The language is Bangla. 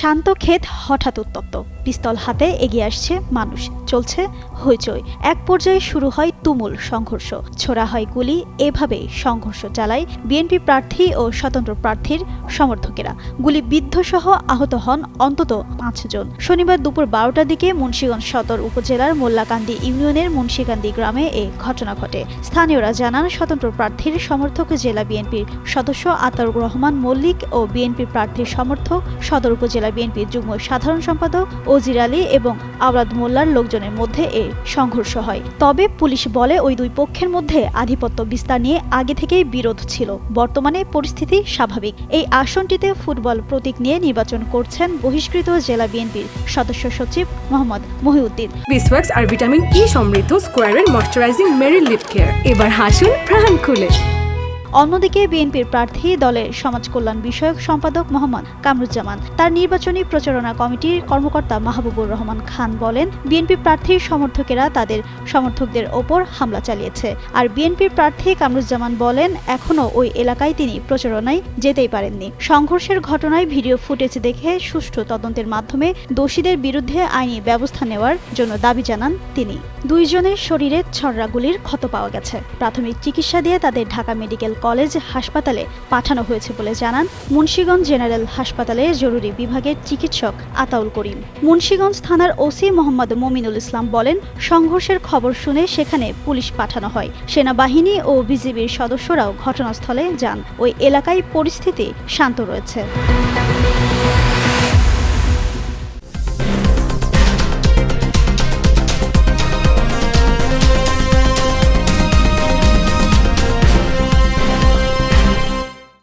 শান্ত ক্ষেত হঠাৎ উত্তপ্ত, পিস্তল হাতে এগিয়ে আসছে মানুষ, চলছে হইচই। এক পর্যায়ে শুরু হয় তুমুল সংঘর্ষ, ছোড়া হয় গুলি। এভাবেই সংঘর্ষ চালায় বিএনপি প্রার্থী ও স্বতন্ত্র প্রার্থীর সমর্থকেরা। গুলিবিদ্ধ সহ আহত হন অন্তত ৫ জন। শনিবার দুপুর ১২টার দিকে মুন্সিগঞ্জ সদর উপজেলার মোল্লাকান্দি ইউনিয়নের মুন্সিকান্দি গ্রামে এ ঘটনা ঘটে। স্থানীয়রা জানান, স্বতন্ত্র প্রার্থীর সমর্থক জেলা বিএনপির সদস্য আতাউর রহমান মল্লিক ও বিএনপি প্রার্থীর সমর্থক সদর উপজেলা বিএনপির যুগ্ম সাধারণ সম্পাদক ওজির আলী এবং আওলাদ মোল্লার লোকজনের মধ্যে এ সংঘর্ষ হয়। তবে পুলিশ বলে, ওই দুই পক্ষের মধ্যে আধিপত্য বিস্তার নিয়ে আগে থেকেই বিরোধ ছিল। বর্তমানে পরিস্থিতি স্বাভাবিক। এই আসনটিতে ফুটবল প্রতীক নিয়ে নির্বাচন করছেন বহিষ্কৃত জেলা বিএনপির সদস্য সচিব মোহাম্মদ মহিউদ্দিন। বিসওয়াক্স আর ভিটামিন ই সমৃদ্ধ স্কোয়ারের ময়শ্চারাইজিং মেরি লিপ কেয়ার, এবার হাসুন প্রাণ খুলে। অন্যদিকে বিএনপির প্রার্থী দলের সমাজ কল্যাণ বিষয়ক সম্পাদক মোহাম্মদ কামরুজ্জামান তার নির্বাচনী প্রচারণা কমিটির কর্মকর্তা মাহবুবুর রহমান খান বলেন, বিএনপি প্রার্থীর সমর্থকেরা তাদের সমর্থকদের ওপর হামলা চালিয়েছে। আর বিএনপির প্রার্থী কামরুজ্জামান বলেন, এখনও ওই এলাকায় তিনি প্রচারণায় যেতেই পারেননি। সংঘর্ষের ঘটনায় ভিডিও ফুটেজ দেখে সুষ্ঠু তদন্তের মাধ্যমে দোষীদের বিরুদ্ধে আইনি ব্যবস্থা নেওয়ার জন্য দাবি জানান তিনি। দুইজনের শরীরে ছররা গুলির ক্ষত পাওয়া গেছে। প্রাথমিক চিকিৎসা দিয়ে তাদের ঢাকা মেডিকেল কলেজ হাসপাতালে পাঠানো হয়েছে বলে জানান মুন্সিগঞ্জ জেনারেল হাসপাতালের জরুরি বিভাগের চিকিৎসক আতাউল করিম। মুন্সিগঞ্জ থানার ওসি মোহাম্মদ মমিনুল ইসলাম বলেন, সংঘর্ষের খবর শুনে সেখানে পুলিশ পাঠানো হয়। সেনাবাহিনী ও বিজিবির সদস্যরাও ঘটনাস্থলে যান। ওই এলাকায় পরিস্থিতি শান্ত রয়েছে।